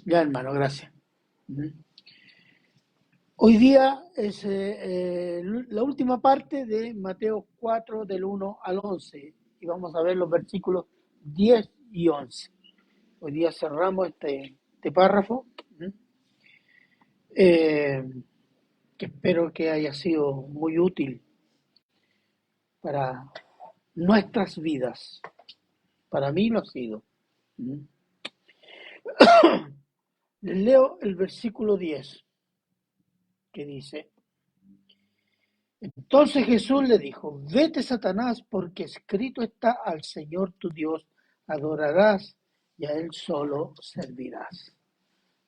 Ya, hermano, gracias. Hoy día es la última parte de Mateo 4 del 1 al 11 y vamos a ver los versículos 10 y 11. Hoy día cerramos este párrafo, eh, que espero que haya sido muy útil para nuestras vidas. Para mí lo ha sido. Les leo el versículo 10, que dice: Entonces Jesús le dijo: Vete, Satanás, porque escrito está: al Señor tu Dios adorarás y a Él solo servirás.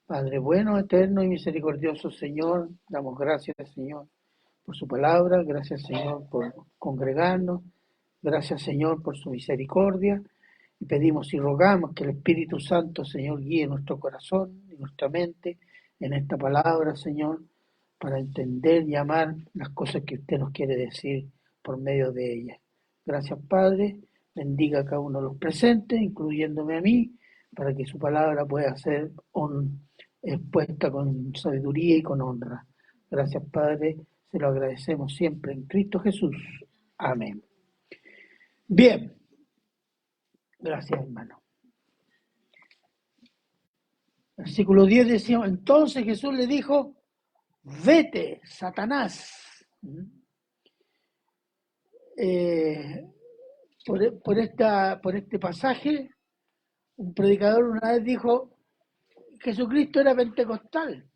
Padre bueno, eterno y misericordioso Señor, damos gracias, Señor, por su palabra. Gracias, Señor, por congregarnos. Gracias, Señor, por su misericordia. Y pedimos y rogamos que el Espíritu Santo, Señor, guíe nuestro corazón y nuestra mente en esta palabra, Señor, para entender y amar las cosas que usted nos quiere decir por medio de ella. Gracias, Padre. Bendiga a cada uno de los presentes, incluyéndome a mí, para que su palabra pueda ser expuesta con sabiduría y con honra. Gracias, Padre. Se lo agradecemos siempre en Cristo Jesús. Amén. Bien. Gracias, hermano. Versículo 10 decía: entonces Jesús le dijo: vete, Satanás. Por este pasaje, un predicador una vez dijo: Jesucristo era pentecostal.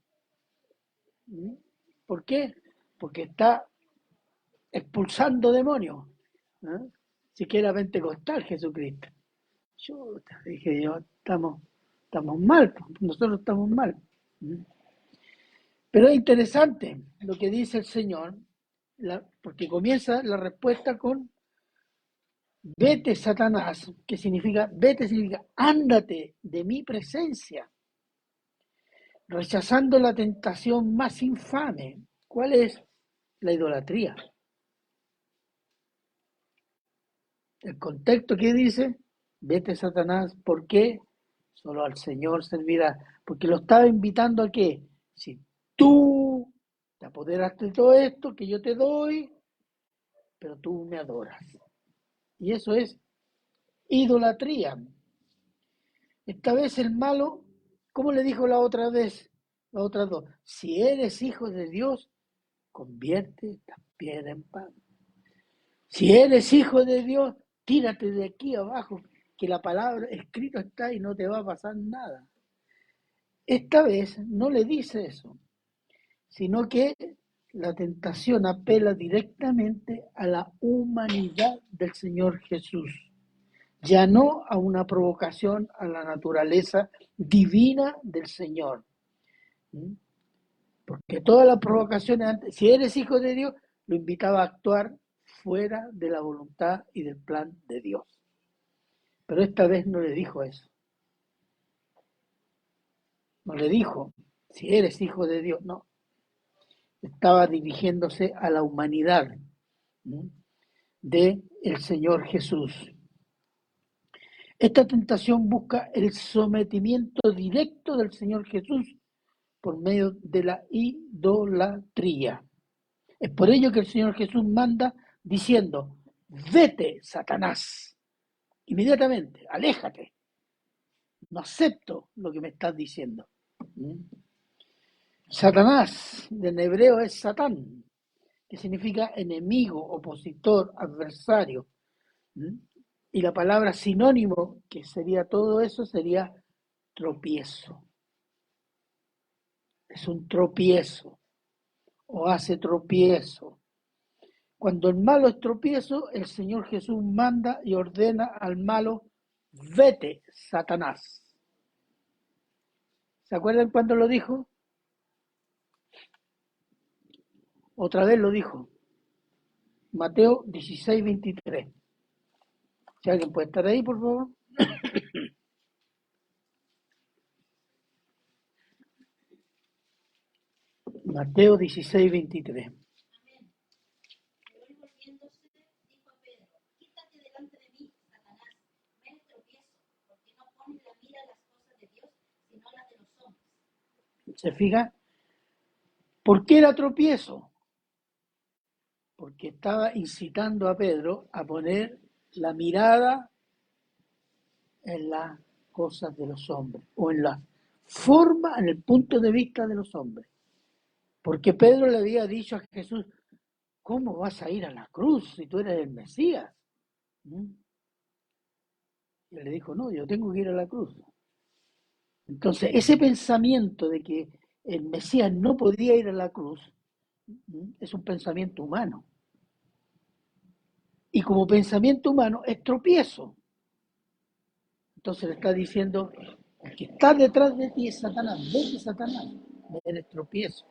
¿Por qué? Porque está expulsando demonios. Si que era pentecostal Jesucristo. Yo dije yo, estamos mal, nosotros estamos mal. Pero es interesante lo que dice el Señor, porque comienza la respuesta con: vete, Satanás, que significa, vete significa ándate de mi presencia, rechazando la tentación más infame. ¿Cuál es? La idolatría. El contexto que dice: vete, Satanás, ¿por qué? Solo al Señor servirá. Porque lo estaba invitando a qué. Si tú te apoderaste de todo esto que yo te doy, pero tú me adoras. Y eso es idolatría. Esta vez el malo, ¿cómo le dijo la otra vez? Las otras dos: si eres hijo de Dios, convierte esta piedra en pan. Si eres hijo de Dios, tírate de aquí abajo, que la palabra escrito está y no te va a pasar nada. Esta vez no le dice eso, sino que la tentación apela directamente a la humanidad del Señor Jesús, ya no a una provocación a la naturaleza divina del Señor. Porque todas las provocaciones antes, si eres hijo de Dios, lo invitaba a actuar fuera de la voluntad y del plan de Dios. Pero esta vez no le dijo eso. No le dijo: si eres hijo de Dios, no. Estaba dirigiéndose a la humanidad de el Señor Jesús. Esta tentación busca el sometimiento directo del Señor Jesús por medio de la idolatría. Es por ello que el Señor Jesús manda diciendo: vete, Satanás, inmediatamente, aléjate, no acepto lo que me estás diciendo. Satanás, en hebreo es Satán, que significa enemigo, opositor, adversario. Y la palabra sinónimo, que sería todo eso, sería tropiezo. Es un tropiezo, o hace tropiezo. Cuando el malo es tropiezo, el Señor Jesús manda y ordena al malo: vete, Satanás. ¿Se acuerdan cuando lo dijo? Otra vez lo dijo. Mateo 16, 23. Si alguien puede estar ahí, por favor. Mateo 16, 23. ¿Se fija? ¿Por qué era tropiezo? Porque estaba incitando a Pedro a poner la mirada en las cosas de los hombres o en la forma, en el punto de vista de los hombres. Porque Pedro le había dicho a Jesús, ¿cómo vas a ir a la cruz si tú eres el Mesías? ¿Mm? Y él le dijo, no, yo tengo que ir a la cruz. Entonces, ese pensamiento de que el Mesías no podía ir a la cruz es un pensamiento humano. Y como pensamiento humano es tropiezo. Entonces le está diciendo, el que está detrás de ti es Satanás, vete Satanás, eres tropiezo.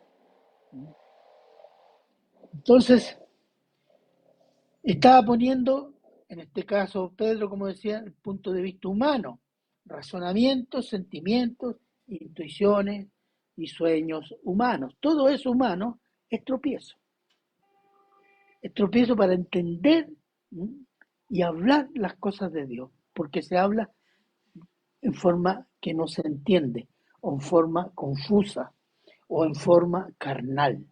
Entonces, estaba poniendo, en este caso Pedro, como decía, el punto de vista humano, razonamientos, sentimientos, intuiciones y sueños humanos. Todo eso humano es tropiezo. Es tropiezo para entender y hablar las cosas de Dios, porque se habla en forma que no se entiende, o en forma confusa, o en forma carnal.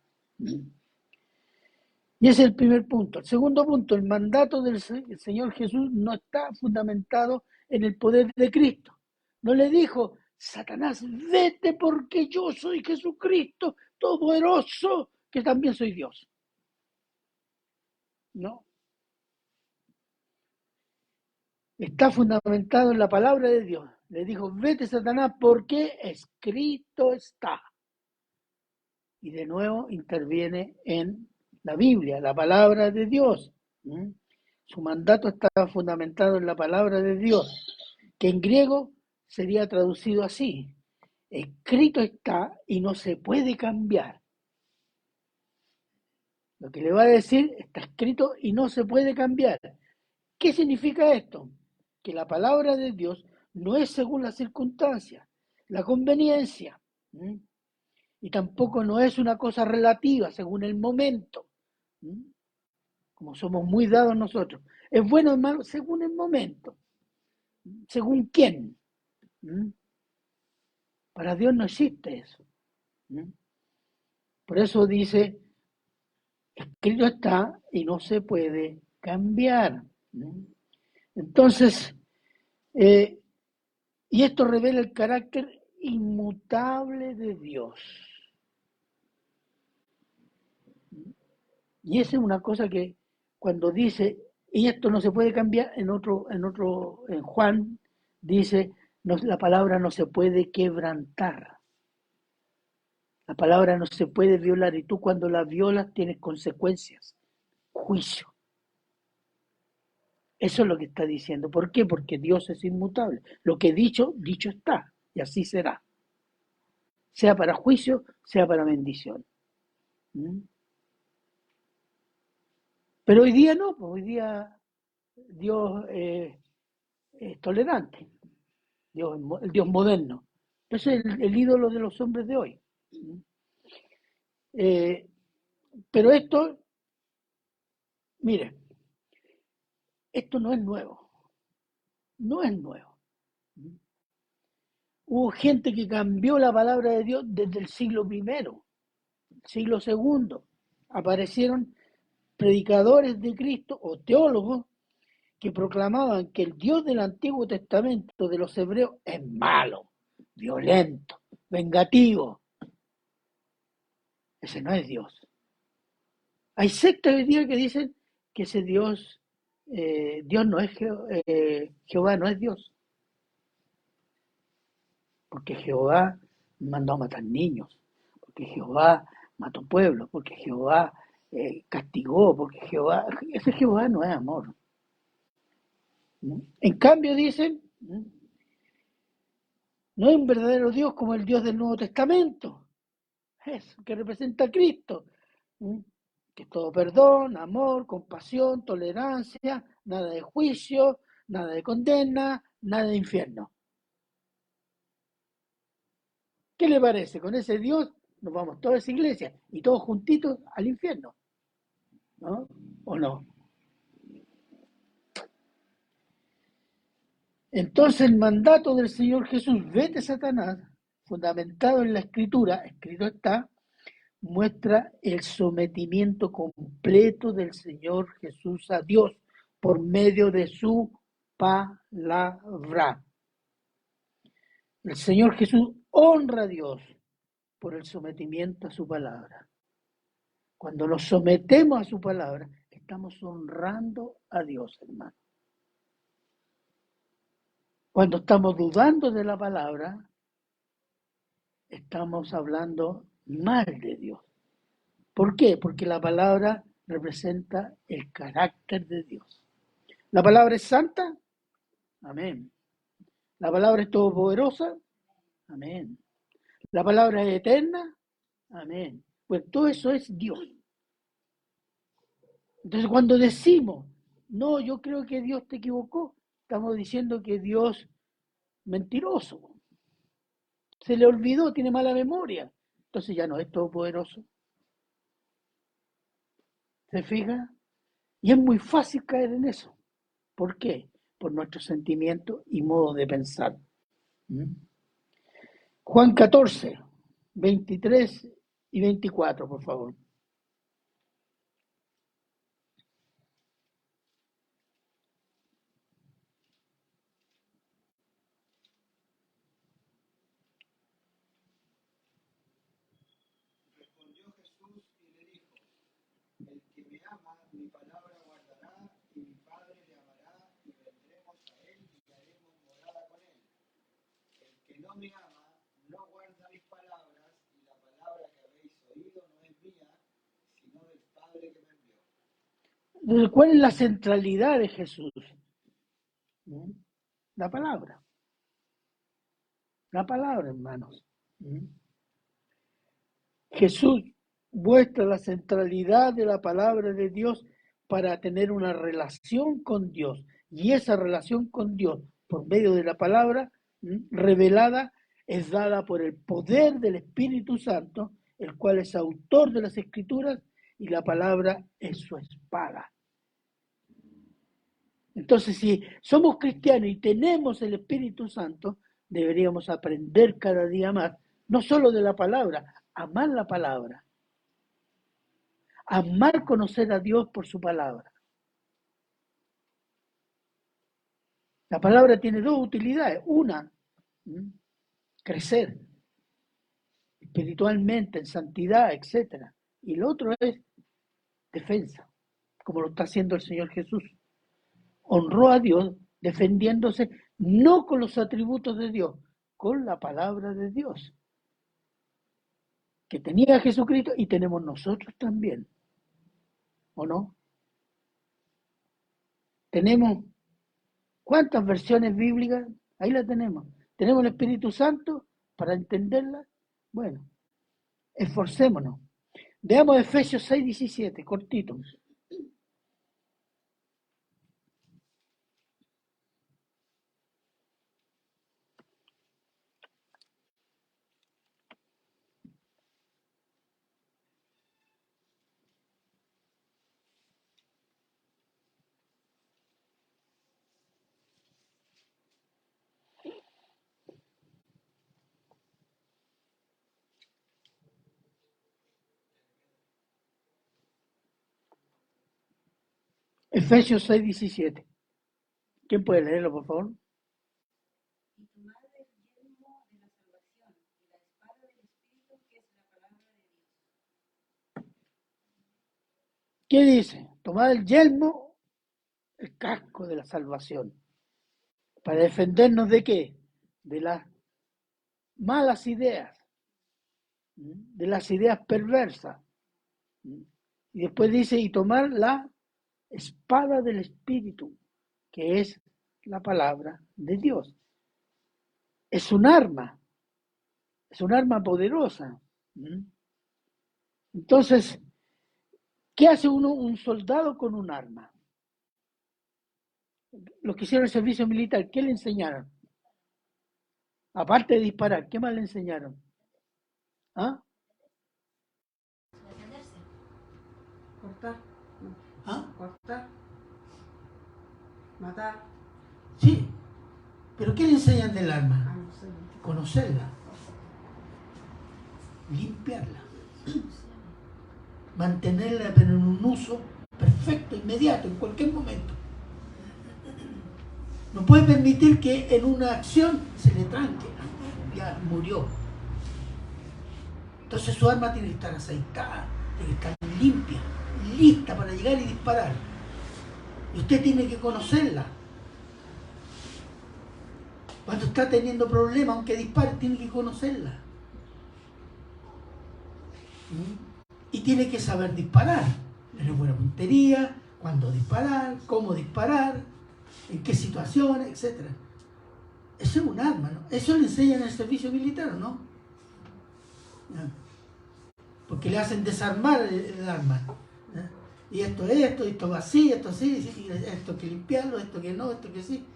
Y ese es el primer punto. El segundo punto, el mandato del Señor Jesús no está fundamentado en el poder de Cristo. No le dijo, Satanás, vete porque yo soy Jesucristo, todopoderoso, que también soy Dios. No. Está fundamentado en la palabra de Dios. Le dijo, vete Satanás porque escrito está. Y de nuevo interviene en la Biblia, la palabra de Dios. Su mandato estaba fundamentado en la palabra de Dios, que en griego sería traducido así: escrito está y no se puede cambiar. Lo que le va a decir está escrito y no se puede cambiar. ¿Qué significa esto? Que la palabra de Dios no es según las circunstancias, la conveniencia, y tampoco no es una cosa relativa según el momento, como somos muy dados nosotros. Es bueno o malo según el momento, según quién. Para Dios no existe eso. Por eso dice, escrito está y no se puede cambiar. Entonces, y esto revela el carácter inmutable de Dios. Y esa es una cosa que cuando dice, y esto no se puede cambiar, en Juan dice, no, la palabra no se puede quebrantar. La palabra no se puede violar y tú cuando la violas tienes consecuencias, juicio. Eso es lo que está diciendo. ¿Por qué? Porque Dios es inmutable. Lo que dicho, dicho está. Y así será. Sea para juicio, sea para bendición. Pero hoy día no, pues hoy día Dios es tolerante. El Dios moderno. Ese es el ídolo de los hombres de hoy. Pero esto, mire, esto no es nuevo. No es nuevo. Hubo gente que cambió la palabra de Dios desde el siglo primero, siglo segundo. Aparecieron predicadores de Cristo o teólogos que proclamaban que el Dios del Antiguo Testamento de los hebreos es malo, violento, vengativo. Ese no es Dios. Hay sectas hoy día que dicen que ese Dios, Dios no es Jehová no es Dios, porque Jehová mandó a matar niños, porque Jehová mató pueblos, porque Jehová castigó, porque ese Jehová no es amor. En cambio dicen, no es un verdadero Dios como el Dios del Nuevo Testamento, es que representa a Cristo, que es todo perdón, amor, compasión, tolerancia, nada de juicio, nada de condena, nada de infierno. ¿Qué le parece? Con ese Dios nos vamos toda esa iglesia y todos juntitos al infierno, ¿no? ¿O no? Entonces el mandato del Señor Jesús, vete Satanás, fundamentado en la Escritura, escrito está, muestra el sometimiento completo del Señor Jesús a Dios por medio de su palabra. El Señor Jesús honra a Dios por el sometimiento a su palabra. Cuando nos sometemos a su palabra, estamos honrando a Dios, hermano. Cuando estamos dudando de la palabra, estamos hablando mal de Dios. ¿Por qué? Porque la palabra representa el carácter de Dios. ¿La palabra es santa? Amén. ¿La palabra es todopoderosa? Amén. ¿La palabra es eterna? Amén. Pues todo eso es Dios. Entonces cuando decimos, no, yo creo que Dios te equivocó, estamos diciendo que Dios mentiroso. Se le olvidó, tiene mala memoria. Entonces ya no es todopoderoso. ¿Se fija? Y es muy fácil caer en eso. ¿Por qué? Por nuestros sentimientos y modo de pensar. Juan 14, 23 y 24, por favor. Respondió Jesús y le dijo: el que me ama, mi palabra guardará, y mi Padre le amará, y vendremos a él y haremos morada con él. El que no me ama, no guarda mis palabras, y la palabra que habéis oído no es mía, sino del Padre que me envió. ¿Cuál es la centralidad de Jesús? La palabra. La palabra, hermanos. Jesús muestra la centralidad de la palabra de Dios para tener una relación con Dios. Y esa relación con Dios, por medio de la palabra revelada, es dada por el poder del Espíritu Santo, el cual es autor de las Escrituras, y la palabra es su espada. Entonces, si somos cristianos y tenemos el Espíritu Santo, deberíamos aprender cada día más, no solo de la palabra, amar la palabra. Amar conocer a Dios por su palabra. La palabra tiene dos utilidades. Una, crecer espiritualmente, en santidad, etc. Y lo otro es defensa, como lo está haciendo el Señor Jesús. Honró a Dios defendiéndose no con los atributos de Dios, con la palabra de Dios, que tenía Jesucristo y tenemos nosotros también. ¿O no? Tenemos, ¿cuántas versiones bíblicas? Ahí la tenemos. Tenemos el Espíritu Santo para entenderla. Bueno, esforcémonos. Veamos Efesios 6:17, cortito. Efesios 6:17. ¿Quién puede leerlo, por favor? Y tomad el yelmo de la salvación y la espada del Espíritu, que es la palabra de Dios. ¿Qué dice? Tomad el yelmo, el casco de la salvación. ¿Para defendernos de qué? De las malas ideas, de las ideas perversas. Y después dice, y tomar la espada del Espíritu, que es la palabra de Dios. Es un arma poderosa. Entonces, ¿qué hace un soldado con un arma? Los que hicieron el servicio militar, ¿qué le enseñaron? Aparte de disparar, ¿qué más le enseñaron? ¿Ah? Defenderse. Cortar, ¿Ah? cortar, matar. Sí, pero ¿qué le enseñan del arma? No sé. Conocerla. limpiarla, mantenerla pero en un uso perfecto, inmediato, en cualquier momento. No puede permitir que en una acción se le tranque, ya murió. Entonces su arma tiene que estar aceitada, tiene que estar limpia, lista para llegar y disparar. Y usted tiene que conocerla. Cuando está teniendo problemas, aunque dispare, tiene que conocerla. Y tiene que saber disparar. Tener buena puntería, cuándo disparar, cómo disparar, en qué situaciones, etc. Eso es un arma, ¿no? Eso le enseñan en el servicio militar, ¿no? Porque le hacen desarmar el arma. Y esto va así, esto así, esto hay que limpiarlo, esto que no, esto que sí.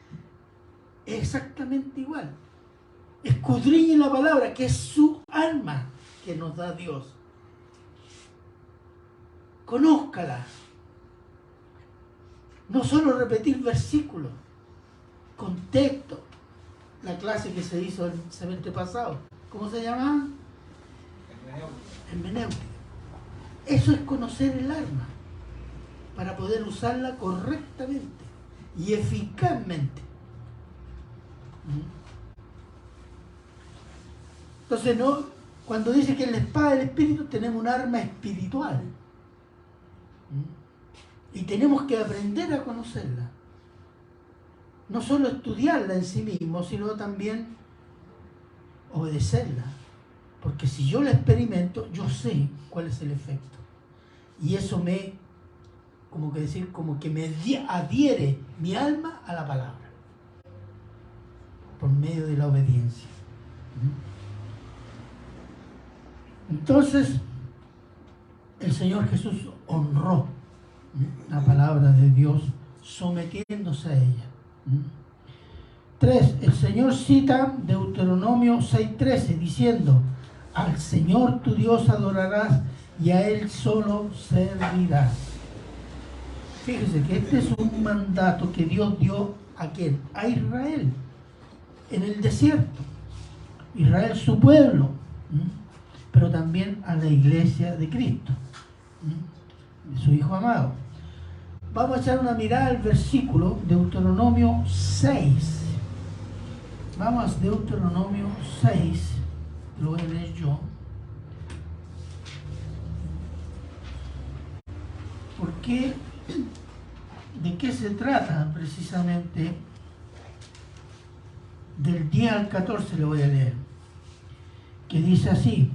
Es exactamente igual. Escudriñe la palabra, que es su arma que nos da Dios. Conózcala. No solo repetir versículos, contexto. La clase que se hizo el semestre pasado, ¿cómo se llamaba? Hermenéutica. Eso es conocer el arma para poder usarla correctamente y eficazmente. Entonces, no, cuando dice que en la espada del Espíritu tenemos un arma espiritual y tenemos que aprender a conocerla. No solo estudiarla en sí mismo, sino también obedecerla. Porque si yo la experimento, yo sé cuál es el efecto. Y eso como que me adhiere mi alma a la palabra. Por medio de la obediencia. Entonces, el Señor Jesús honró la palabra de Dios sometiéndose a ella. 3. El Señor cita Deuteronomio 6:13 diciendo: al Señor tu Dios adorarás y a Él solo servirás. Fíjese que este es un mandato que Dios dio ¿a quién? A Israel en el desierto. Israel su pueblo, pero también a la iglesia de Cristo, de su Hijo amado. Vamos a echar una mirada al versículo Deuteronomio 6. Vamos a Deuteronomio 6, lo voy a leer yo. ¿Por qué? ¿De qué se trata precisamente? Del 10 al 14 le voy a leer, que dice así: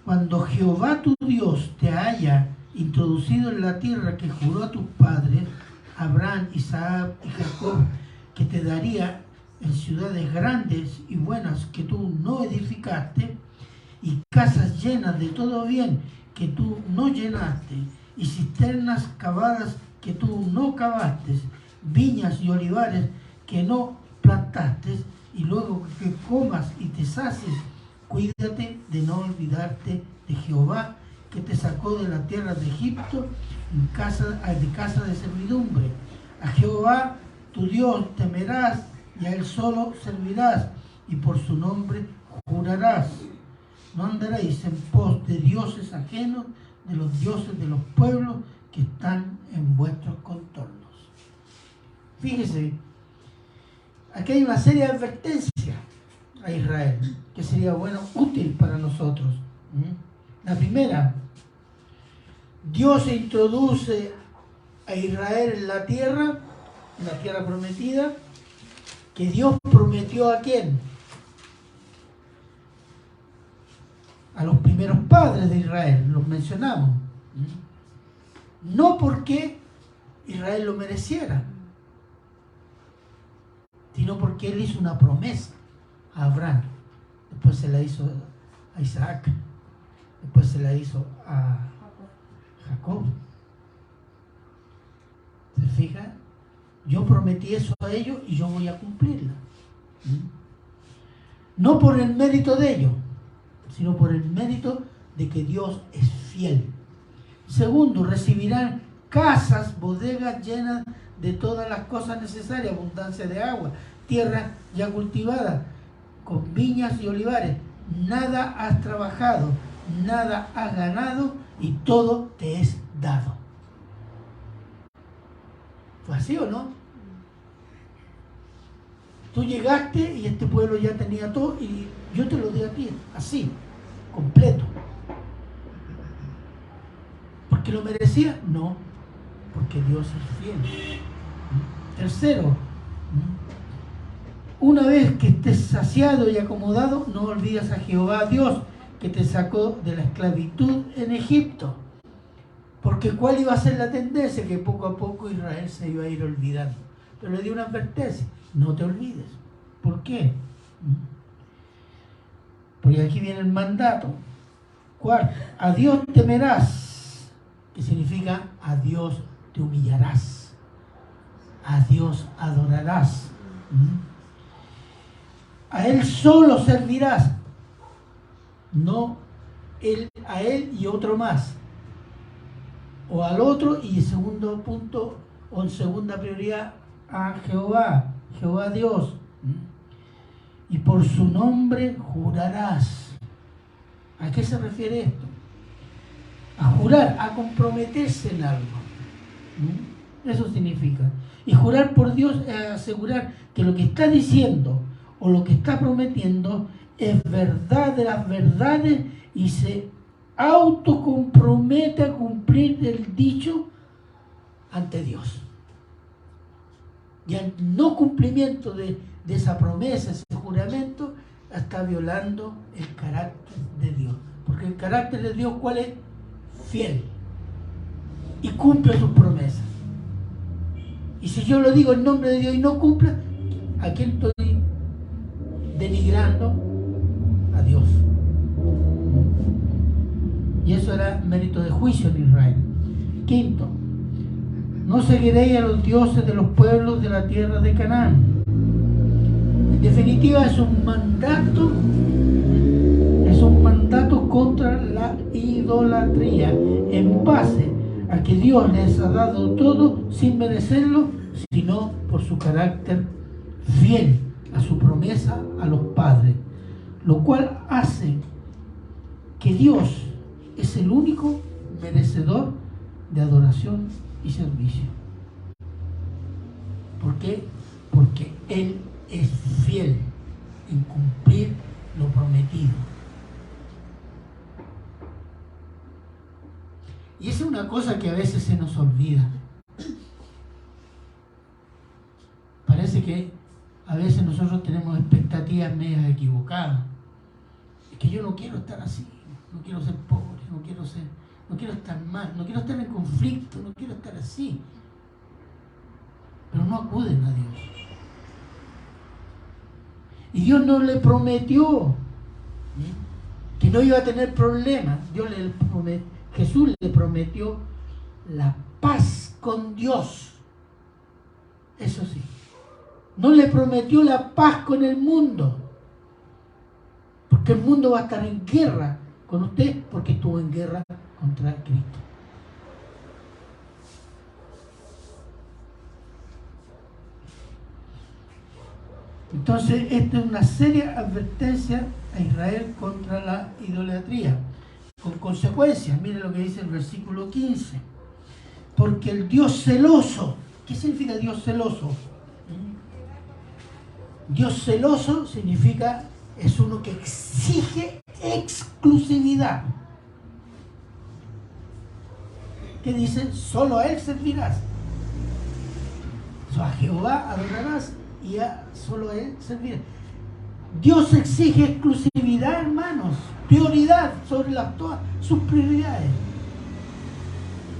cuando Jehová tu Dios te haya introducido en la tierra que juró a tus padres, Abraham, Isaac y Jacob, que te daría en ciudades grandes y buenas que tú no edificaste, y casas llenas de todo bien que tú no llenaste, y cisternas cavadas que tú no cavaste, viñas y olivares que no plantaste, y luego que comas y te sacies, cuídate de no olvidarte de Jehová, que te sacó de la tierra de Egipto, de casa de servidumbre. A Jehová tu Dios temerás, y a Él solo servirás, y por su nombre jurarás. No andaréis en pos de dioses ajenos, de los dioses de los pueblos que están en vuestros contornos. Fíjese, aquí hay una serie de advertencias a Israel que sería útil para nosotros. La primera: Dios se introduce a Israel en la tierra prometida, que Dios prometió ¿a quién? A los primeros padres de Israel, los mencionamos. No porque Israel lo mereciera, sino porque Él hizo una promesa a Abraham, después se la hizo a Isaac, después se la hizo a Jacob. ¿Se fija? Yo prometí eso a ellos y yo voy a cumplirla. No por el mérito de ellos, sino por el mérito de que Dios es fiel. Segundo, recibirán casas, bodegas llenas de todas las cosas necesarias, abundancia de agua, tierra ya cultivada, con viñas y olivares. nada has trabajado, nada has ganado y todo te es dado. ¿Fue así o no? Tú llegaste y este pueblo ya tenía todo y yo te lo di a ti, así, completo. ¿Porque lo merecía? No, porque Dios es fiel. Tercero, una vez que estés saciado y acomodado, no olvides a Jehová Dios, que te sacó de la esclavitud en Egipto. Porque ¿cuál iba a ser la tendencia? Que poco a poco Israel se iba a ir olvidando. Pero le dio una advertencia, no te olvides. ¿Por qué? Porque aquí viene el mandato. Cuarto, a Dios temerás, que significa a Dios te humillarás, a Dios adorarás, a Él solo servirás, no a Él y otro más, o al otro, y segundo punto, o en segunda prioridad, a Jehová Dios, y por su nombre jurarás. ¿A qué se refiere esto? A jurar, a comprometerse en algo. Eso significa. Y jurar por Dios es asegurar que lo que está diciendo o lo que está prometiendo es verdad de las verdades y se autocompromete a cumplir el dicho ante Dios. Y al no cumplimiento de esa promesa, ese juramento, está violando el carácter de Dios. Porque el carácter de Dios, ¿cuál es? Fiel. Y cumple sus promesas. Y si yo lo digo en nombre de Dios y no cumpla, ¿a quién estoy denigrando? A Dios. Y eso era mérito de juicio en Israel. Quinto, no seguiréis a los dioses de los pueblos de la tierra de Canaán. En definitiva, es un mandato contra la idolatría, en base a que Dios les ha dado todo sin merecerlo, sino por su carácter fiel a su promesa a los padres, lo cual hace que Dios es el único merecedor de adoración y servicio. ¿Por qué? Porque Él es fiel en cumplir lo prometido. Y esa es una cosa que a veces se nos olvida. Parece que a veces nosotros tenemos expectativas medias equivocadas. Es que yo no quiero estar así, no quiero ser pobre, no quiero estar mal, no quiero estar en conflicto, no quiero estar así. Pero no acuden a Dios. Y Dios no le prometió que no iba a tener problemas. Jesús le prometió la paz con Dios. Eso sí. No le prometió la paz con el mundo. Porque el mundo va a estar en guerra con usted porque estuvo en guerra contra Cristo. Entonces, esta es una seria advertencia a Israel contra la idolatría. Con consecuencias, miren lo que dice el versículo 15. Porque el Dios celoso, ¿qué significa Dios celoso? Dios celoso significa, es uno que exige exclusividad. ¿Qué dice? Solo a Él servirás. A Jehová adorarás y solo a Él servirás. Dios exige exclusividad, hermanos, prioridad sobre todas sus prioridades.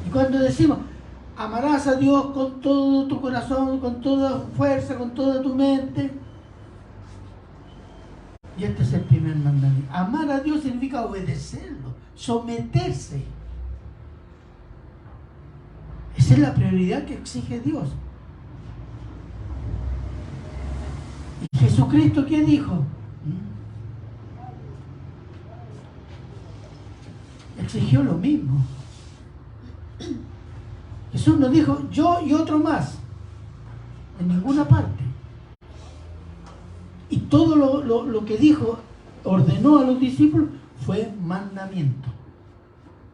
Y cuando decimos, amarás a Dios con todo tu corazón, con toda fuerza, con toda tu mente, y este es el primer mandamiento. Amar a Dios significa obedecerlo, someterse. Esa es la prioridad que exige Dios. ¿Y Jesucristo qué dijo? Exigió lo mismo. Jesús no dijo yo y otro más, en ninguna parte. Y todo lo que dijo ordenó a los discípulos fue mandamiento.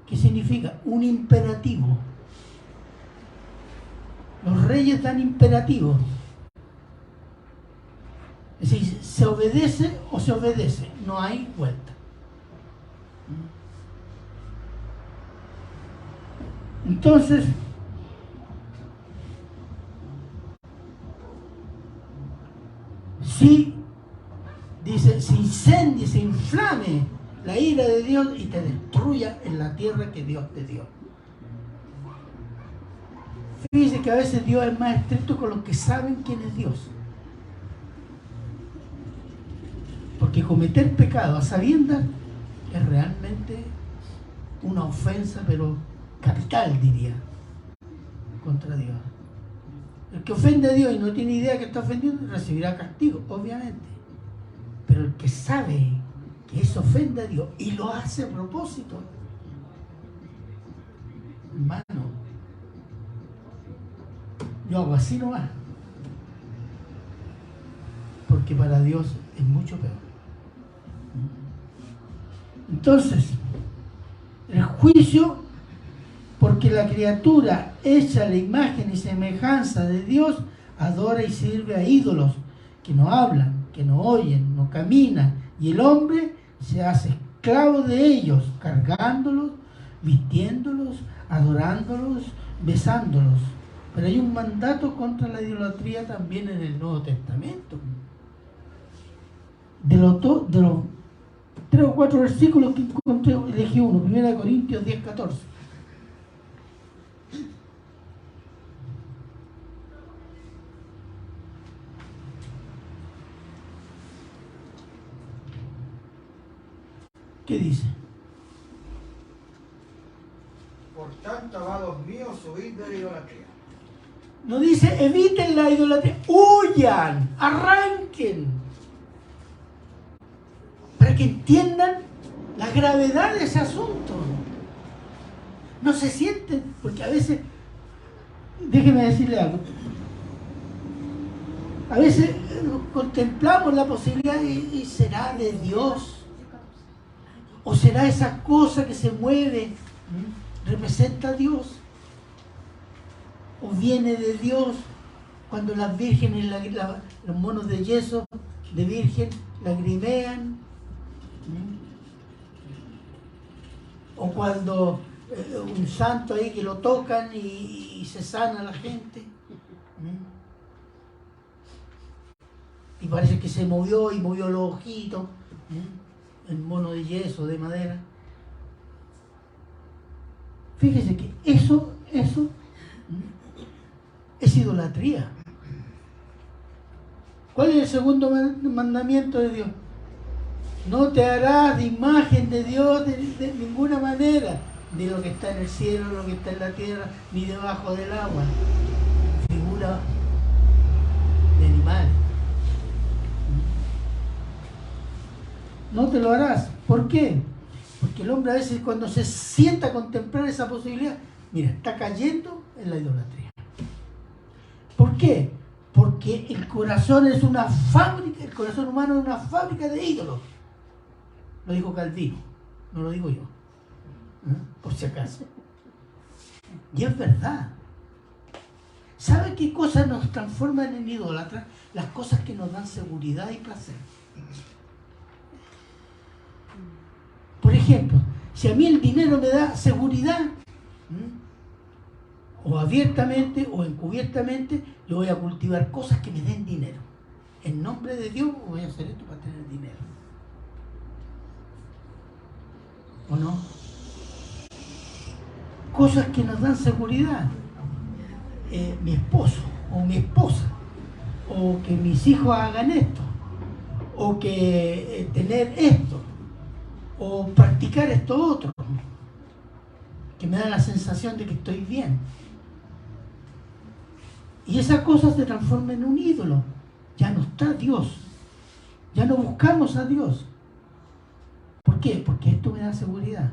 ¿Qué significa? Un imperativo. Los reyes dan imperativos. Es decir, se obedece o se obedece, no hay vuelta. Entonces, si dice, se incendie, se inflame la ira de Dios y te destruya en la tierra que Dios te dio. Fíjese que a veces Dios es más estricto con los que saben quién es Dios. Porque cometer pecado a sabiendas es realmente una ofensa, pero capital, diría, contra Dios. El que ofende a Dios y no tiene idea que está ofendiendo, recibirá castigo, obviamente. Pero el que sabe que eso ofende a Dios y lo hace a propósito, hermano, yo hago así nomás. Porque para Dios es mucho peor. Entonces, el juicio, porque la criatura hecha la imagen y semejanza de Dios adora y sirve a ídolos que no hablan, que no oyen, no caminan, y el hombre se hace esclavo de ellos, cargándolos, vistiéndolos, adorándolos, besándolos. Pero hay un mandato contra la idolatría también en el Nuevo Testamento. De los 3 o 4 versículos que encontré, elegí uno, 1 Corintios 10, 14. ¿Qué dice? Por tanto, amados míos, huid de la idolatría. No dice eviten la idolatría, huyan, arranquen, para que entiendan la gravedad de ese asunto. No se sienten, porque a veces, déjeme decirle algo, a veces contemplamos la posibilidad y será de Dios, o será esa cosa que se mueve, representa a Dios, o viene de Dios, cuando las vírgenes, los monos de yeso de virgen lagrimean, o cuando un santo ahí que lo tocan y se sana la gente, y parece que se movió y movió los ojitos, el mono de yeso, de madera. Fíjese que eso es idolatría. ¿Cuál es el segundo mandamiento de Dios? No te harás de imagen de Dios de ninguna manera, de lo que está en el cielo, lo que está en la tierra, ni debajo del agua. Figura de animales. No te lo harás. ¿Por qué? Porque el hombre a veces cuando se sienta a contemplar esa posibilidad, mira, está cayendo en la idolatría. ¿Por qué? Porque el corazón es una fábrica, el corazón humano es una fábrica de ídolos. Lo dijo Calvino, no lo digo yo, por si acaso. Y es verdad. ¿Sabe qué cosas nos transforman en idólatras? Las cosas que nos dan seguridad y placer. Por ejemplo, si a mí el dinero me da seguridad, o abiertamente o encubiertamente, yo voy a cultivar cosas que me den dinero. En nombre de Dios voy a hacer esto para tener dinero. ¿O no? Cosas que nos dan seguridad. Mi esposo o mi esposa, o que mis hijos hagan esto, o que tener esto, o practicar esto otro, que me da la sensación de que estoy bien. Y esas cosas se transforman en un ídolo. Ya no está Dios. Ya no buscamos a Dios. ¿Por qué? Porque esto me da seguridad.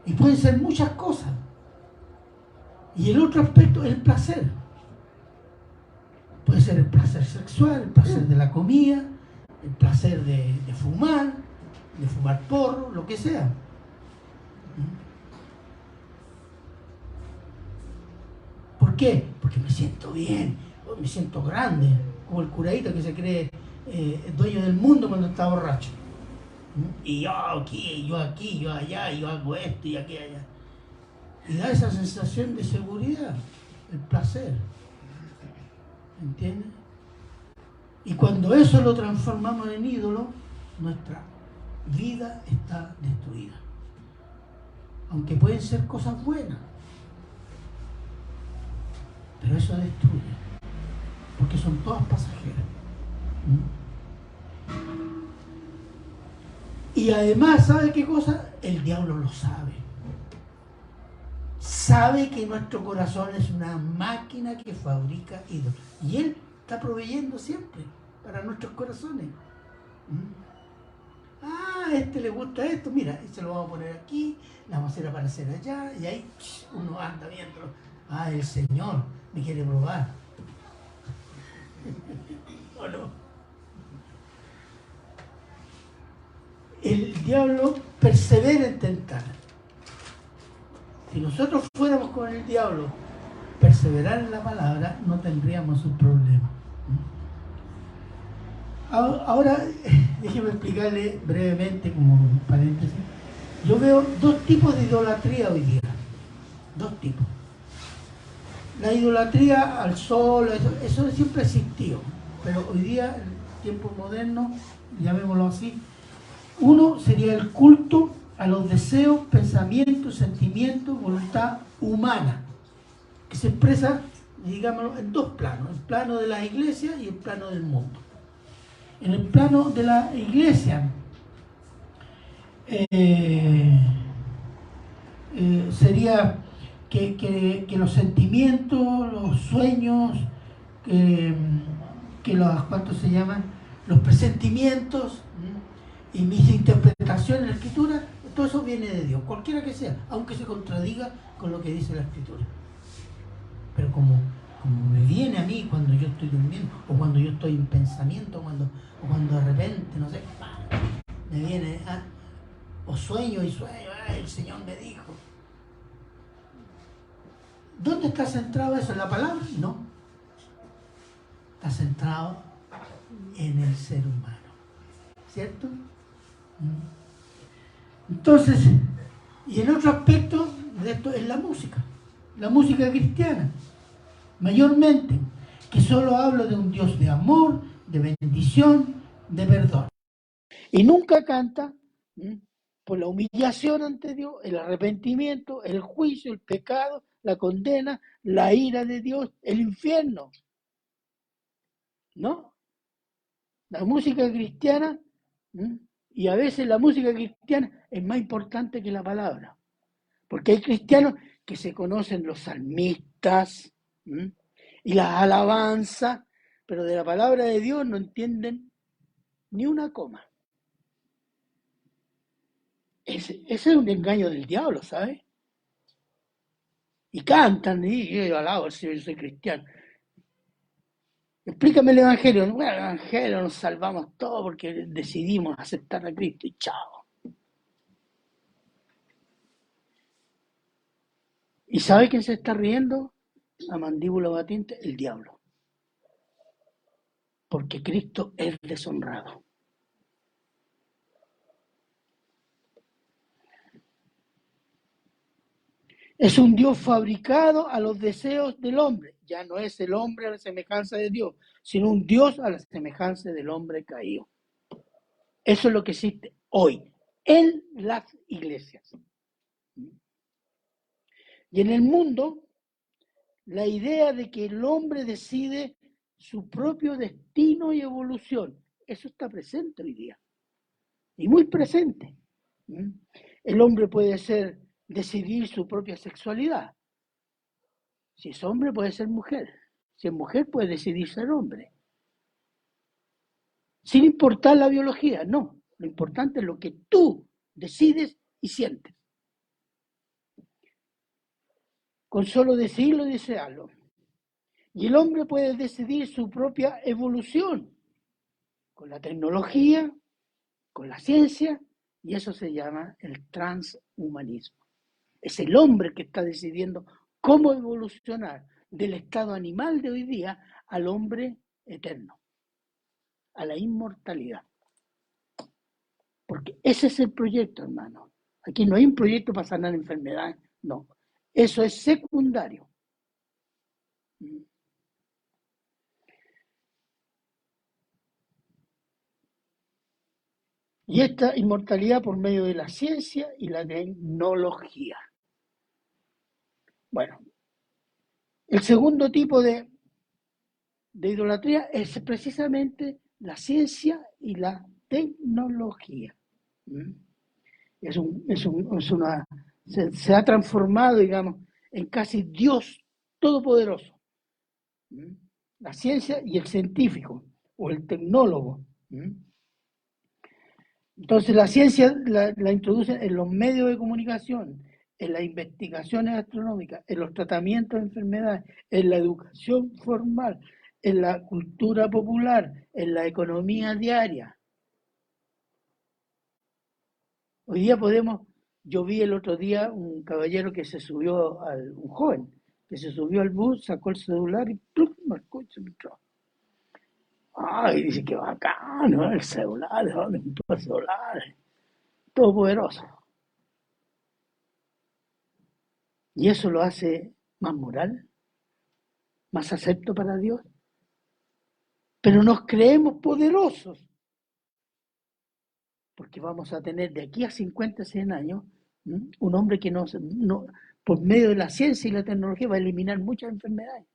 Y pueden ser muchas cosas. Y el otro aspecto es el placer. Puede ser el placer sexual, el placer de la comida, el placer de fumar porro, lo que sea. ¿Por qué? Porque me siento bien, me siento grande, como el curadito que se cree dueño del mundo cuando está borracho. Y yo aquí, yo allá, yo hago esto y aquí, allá. Y da esa sensación de seguridad, el placer. ¿Entiendes? Y cuando eso lo transformamos en ídolo, nuestra vida está destruida. Aunque pueden ser cosas buenas, pero eso destruye, porque son todas pasajeras. Y además, ¿sabe qué cosa? El diablo lo sabe. Sabe que nuestro corazón es una máquina que fabrica ídolos. Y él está proveyendo siempre para nuestros corazones. Ah, a este le gusta esto, mira, se lo vamos a poner aquí, la vamos a hacer aparecer allá, y ahí uno anda viendo. Ah, el Señor me quiere probar. ¿O no? El diablo persevera en tentar. Si nosotros fuéramos con el diablo, perseverar en la palabra, no tendríamos un problema. Ahora, déjeme explicarle brevemente, como un paréntesis. Yo veo dos tipos de idolatría hoy día. Dos tipos. La idolatría al sol, eso siempre ha existido. Pero hoy día, en el tiempo moderno, llamémoslo así, uno sería el culto a los deseos, pensamientos, sentimientos, voluntad humana, que se expresa, digámoslo, en dos planos, el plano de la iglesia y el plano del mundo. En el plano de la iglesia, sería que los sentimientos, los sueños, que los, ¿cuántos se llaman? Los presentimientos y mis interpretaciones en la escritura, todo eso viene de Dios, cualquiera que sea, aunque se contradiga con lo que dice la escritura. Pero como me viene a mí cuando yo estoy durmiendo, o cuando yo estoy en pensamiento, o cuando de repente, no sé, me viene, o sueño, el Señor me dijo. ¿Dónde está centrado eso? ¿En la palabra? No. Está centrado en el ser humano. ¿Cierto? Entonces, y en otro aspecto de esto es la música cristiana, mayormente, que solo habla de un Dios de amor, de bendición, de perdón. Y nunca canta por la humillación ante Dios, el arrepentimiento, el juicio, el pecado, la condena, la ira de Dios, el infierno. ¿No? La música cristiana, y a veces la música cristiana es más importante que la palabra. Porque hay cristianos que se conocen los salmistas y las alabanzas, pero de la palabra de Dios no entienden ni una coma. Ese es un engaño del diablo, ¿sabes? Y cantan, y yo alabo al Señor, yo soy cristiano. Explícame el Evangelio. Bueno, el Evangelio nos salvamos todos porque decidimos aceptar a Cristo y chao. ¿Y sabe quién se está riendo? A mandíbula batiente, el diablo. Porque Cristo es deshonrado. Es un Dios fabricado a los deseos del hombre. Ya no es el hombre a la semejanza de Dios, sino un Dios a la semejanza del hombre caído. Eso es lo que existe hoy en las iglesias. Y en el mundo, la idea de que el hombre decide su propio destino y evolución, eso está presente hoy día. Y muy presente. El hombre puede decidir su propia sexualidad. Si es hombre, puede ser mujer. Si es mujer, puede decidir ser hombre. Sin importar la biología, no. Lo importante es lo que tú decides y sientes. Con solo decidirlo y desearlo. Y el hombre puede decidir su propia evolución. con la tecnología, con la ciencia, y eso se llama el transhumanismo. Es el hombre que está decidiendo cómo evolucionar del estado animal de hoy día al hombre eterno, a la inmortalidad. Porque ese es el proyecto, hermano. Aquí no hay un proyecto para sanar enfermedades, no. Eso es secundario. Y esta inmortalidad por medio de la ciencia y la tecnología. Bueno, el segundo tipo de idolatría es precisamente la ciencia y la tecnología. Se ha transformado, digamos, en casi Dios todopoderoso. La ciencia y el científico o el tecnólogo. Entonces la ciencia la introducen en los medios de comunicación, en las investigaciones astronómicas, en los tratamientos de enfermedades, en la educación formal, en la cultura popular, en la economía diaria. Hoy día yo vi el otro día un caballero que se subió, un joven, que se subió al bus, sacó el celular y ¡plum! Marcó y se entró. Ay, dice que bacano el celular, ¿de dónde compró el celular? Todopoderoso. Y eso lo hace más moral, más acepto para Dios. Pero nos creemos poderosos, porque vamos a tener de aquí a 50, 100 años un hombre que por medio de la ciencia y la tecnología va a eliminar muchas enfermedades,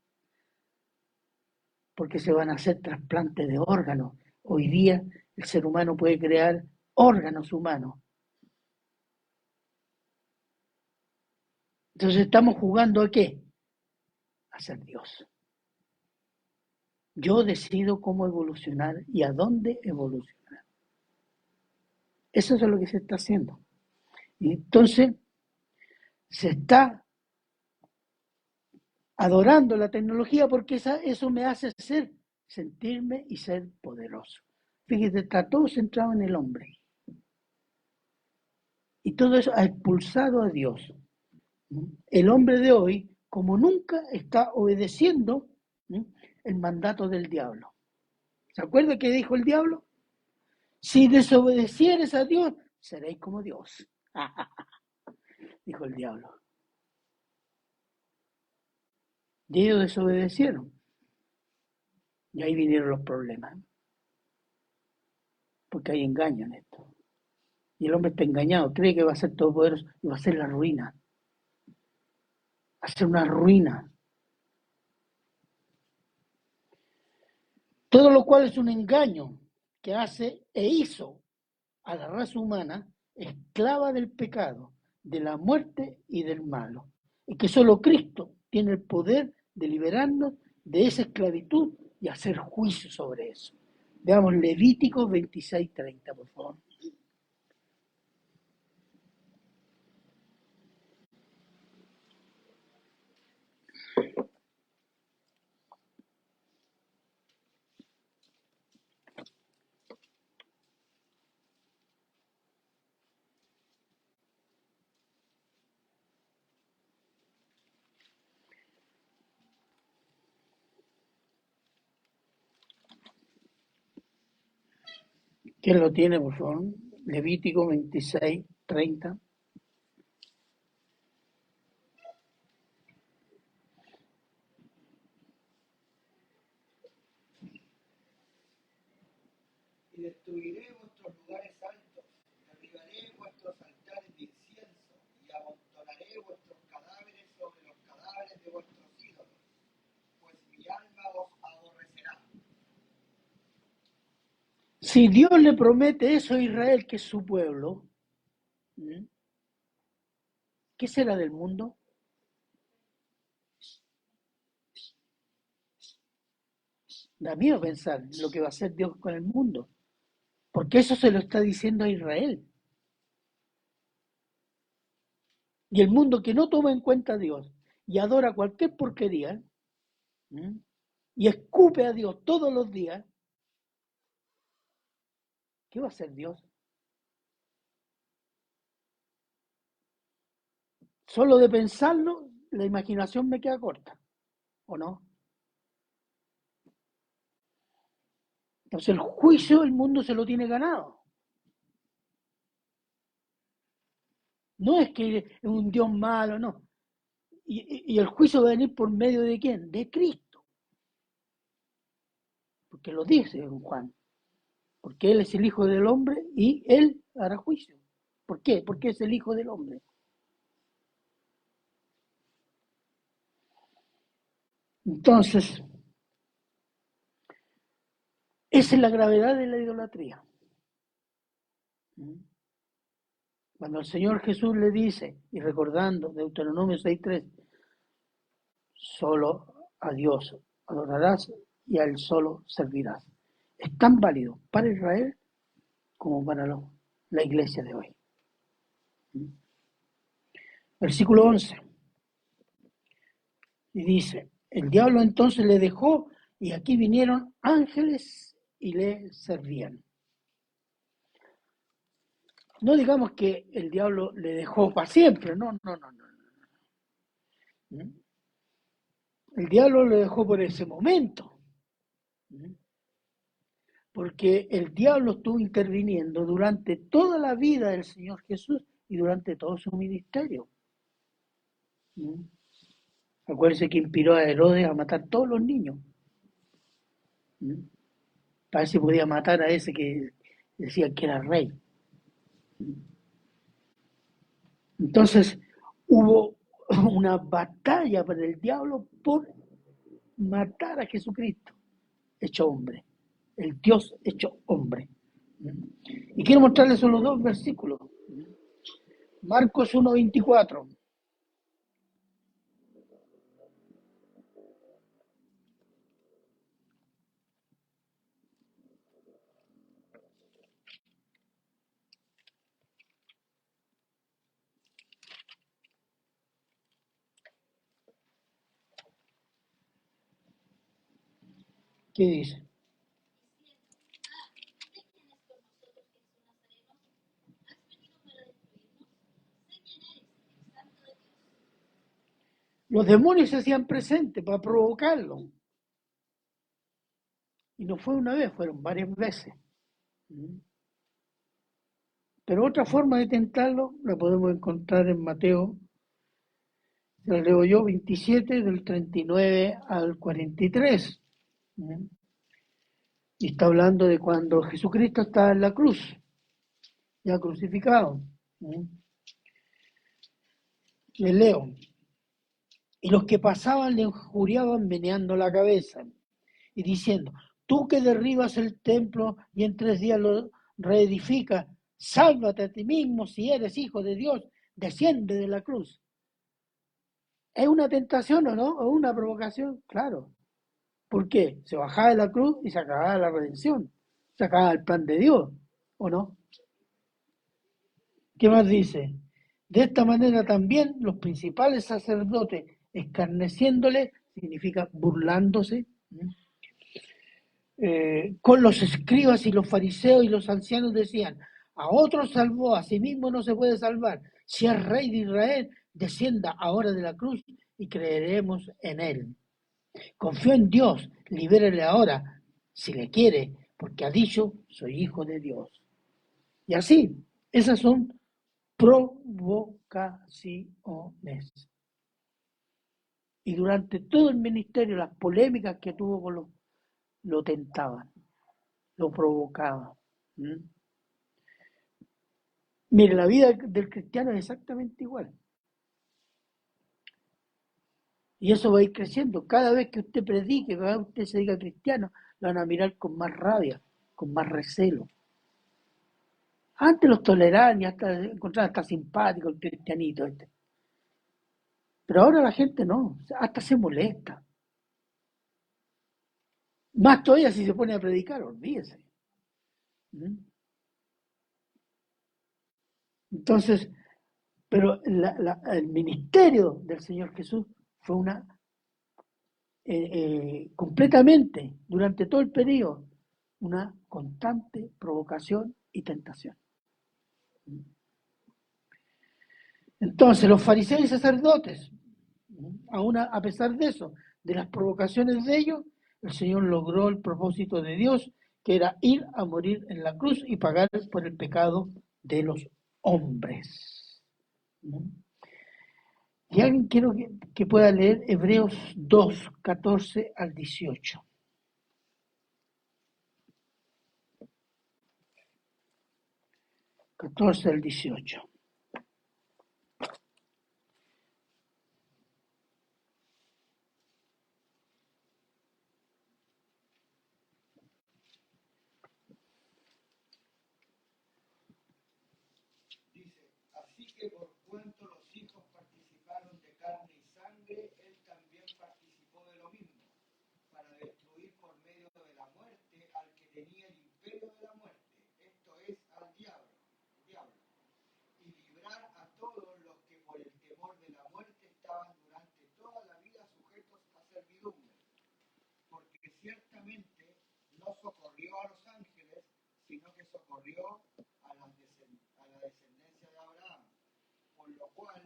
porque se van a hacer trasplantes de órganos. Hoy día el ser humano puede crear órganos humanos. Entonces estamos jugando ¿a qué? A ser Dios. Yo decido cómo evolucionar y a dónde evolucionar. Eso es lo que se está haciendo. Y entonces se está adorando la tecnología porque eso me hace sentirme y ser poderoso. Fíjate, está todo centrado en el hombre. Y todo eso ha expulsado a Dios. El hombre de hoy, como nunca, está obedeciendo el mandato del diablo. ¿Se acuerda qué dijo el diablo? Si desobedecieres a Dios, seréis como Dios. Dijo el diablo. Y ellos desobedecieron. Y ahí vinieron los problemas. Porque hay engaño en esto. Y el hombre está engañado, cree que va a ser todopoderoso y va a ser la ruina. Va a ser una ruina. Todo lo cual es un engaño que hace e hizo a la raza humana esclava del pecado, de la muerte y del malo. Y que solo Cristo tiene el poder de liberarnos de esa esclavitud y hacer juicio sobre eso. Veamos Levítico 26:30, por favor. ¿Quién lo tiene, por favor? Levítico 26:30. Y destruiré vuestros lugares altos, derribaré vuestros altares de incienso, y amontonaré vuestros cadáveres sobre los cadáveres de vuestros ídolos, pues mi alma os aborrecerá. Si Dios le promete eso a Israel, que es su pueblo, ¿qué será del mundo? Da miedo pensar lo que va a hacer Dios con el mundo, porque eso se lo está diciendo a Israel. Y el mundo que no toma en cuenta a Dios y adora cualquier porquería y escupe a Dios todos los días, ¿Qué va a hacer Dios? Solo de pensarlo, la imaginación me queda corta, ¿o no? Entonces el juicio el mundo se lo tiene ganado. No es que es un Dios malo, no. Y el juicio va a venir por medio de quién? De Cristo. Porque lo dice en Juan. Porque Él es el Hijo del Hombre y Él hará juicio. ¿Por qué? Porque es el Hijo del Hombre. Entonces, esa es la gravedad de la idolatría. Cuando el Señor Jesús le dice, y recordando Deuteronomio 6:3, solo a Dios adorarás y a Él solo servirás. Es tan válido para Israel como para la iglesia de hoy. Versículo 11. Y dice, el diablo entonces le dejó y aquí vinieron ángeles y le servían. No digamos que el diablo le dejó para siempre, no. El diablo le dejó por ese momento. Porque el diablo estuvo interviniendo durante toda la vida del Señor Jesús y durante todo su ministerio. Acuérdense que inspiró a Herodes a matar todos los niños. Para ver si podía matar a ese que decía que era rey. Entonces hubo una batalla para el diablo por matar a Jesucristo, hecho hombre. El Dios hecho hombre. Y quiero mostrarles solo dos versículos. Marcos 1:24. ¿Qué dice? Los demonios se hacían presentes para provocarlo. Y no fue una vez, fueron varias veces. Pero otra forma de tentarlo la podemos encontrar en Mateo, la leo yo, 27, del 39 al 43. Y está hablando de cuando Jesucristo estaba en la cruz, ya crucificado. Le leo. Y los que pasaban le injuriaban meneando la cabeza y diciendo, tú que derribas el templo y en 3 días lo reedificas, sálvate a ti mismo si eres hijo de Dios, desciende de la cruz. ¿Es una tentación o no? ¿O una provocación? Claro. ¿Por qué? Se bajaba de la cruz y se acababa la redención, se acababa el plan de Dios, ¿o no? ¿Qué más dice? De esta manera también los principales sacerdotes, escarneciéndole, significa burlándose, con los escribas y los fariseos y los ancianos decían, a otros salvó, a sí mismo no se puede salvar. Si es rey de Israel, descienda ahora de la cruz y creeremos en él. Confío en Dios, libérele ahora, si le quiere, porque ha dicho, soy hijo de Dios. Y así, esas son provocaciones. Y durante todo el ministerio, las polémicas que tuvo con lo tentaban, lo provocaban. Mire, la vida del cristiano es exactamente igual. Y eso va a ir creciendo. Cada vez que usted predique, cada vez que usted se diga cristiano, lo van a mirar con más rabia, con más recelo. Antes los toleraban y hasta encontraban hasta simpático el cristianito este. Pero ahora la gente no, hasta se molesta. Más todavía si se pone a predicar, olvídese. Entonces, pero el ministerio del Señor Jesús fue completamente, durante todo el periodo, una constante provocación y tentación. Entonces, los fariseos y sacerdotes, aún a pesar de eso, de las provocaciones de ellos, el Señor logró el propósito de Dios, que era ir a morir en la cruz y pagar por el pecado de los hombres. Y alguien quiero que pueda leer Hebreos 2, 14 al 18. Al 18. Dice, así que por cuanto los hijos participaron de carne y sangre, él también participó de lo mismo, para destruir por medio de la muerte al que tenía el imperio de la muerte, esto es, al diablo, y librar a todos los que por el temor de la muerte estaban durante toda la vida sujetos a servidumbre, porque ciertamente no socorrió a los ángeles, sino que socorrió a la descendencia de Abraham, por lo cual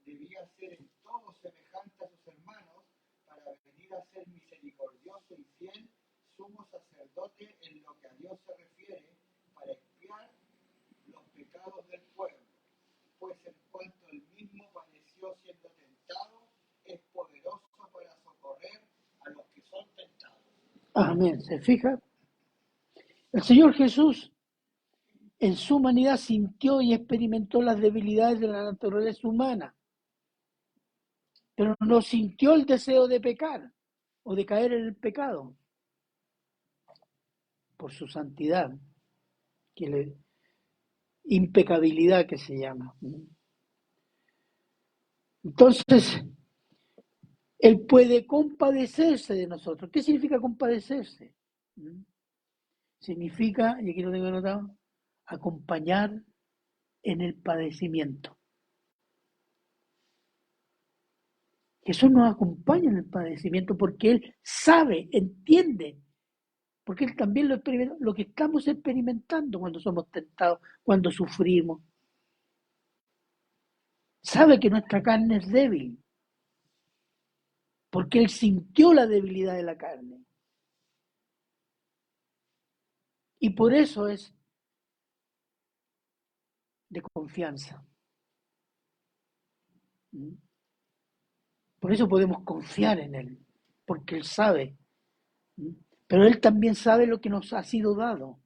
debía ser en todo semejante a sus hermanos, para venir a ser misericordioso y fiel sumo sacerdote en lo que a Dios se refiere, para expiar los pecados del pueblo, pues en cuanto él mismo padeció siendo tentado, es poderoso para socorrer a los que son tentados. Amén. ¿Se fija? El Señor Jesús en su humanidad sintió y experimentó las debilidades de la naturaleza humana, pero no sintió el deseo de pecar o de caer en el pecado por su santidad, impecabilidad que se llama. Entonces, Él puede compadecerse de nosotros. ¿Qué significa compadecerse? Significa, y aquí lo tengo anotado, acompañar en el padecimiento. Jesús nos acompaña en el padecimiento porque Él sabe, entiende, porque Él también lo experimenta, lo que estamos experimentando cuando somos tentados, cuando sufrimos. Sabe que nuestra carne es débil, porque Él sintió la debilidad de la carne. Y por eso es de confianza. Por eso podemos confiar en Él, porque Él sabe. Pero Él también sabe lo que nos ha sido dado,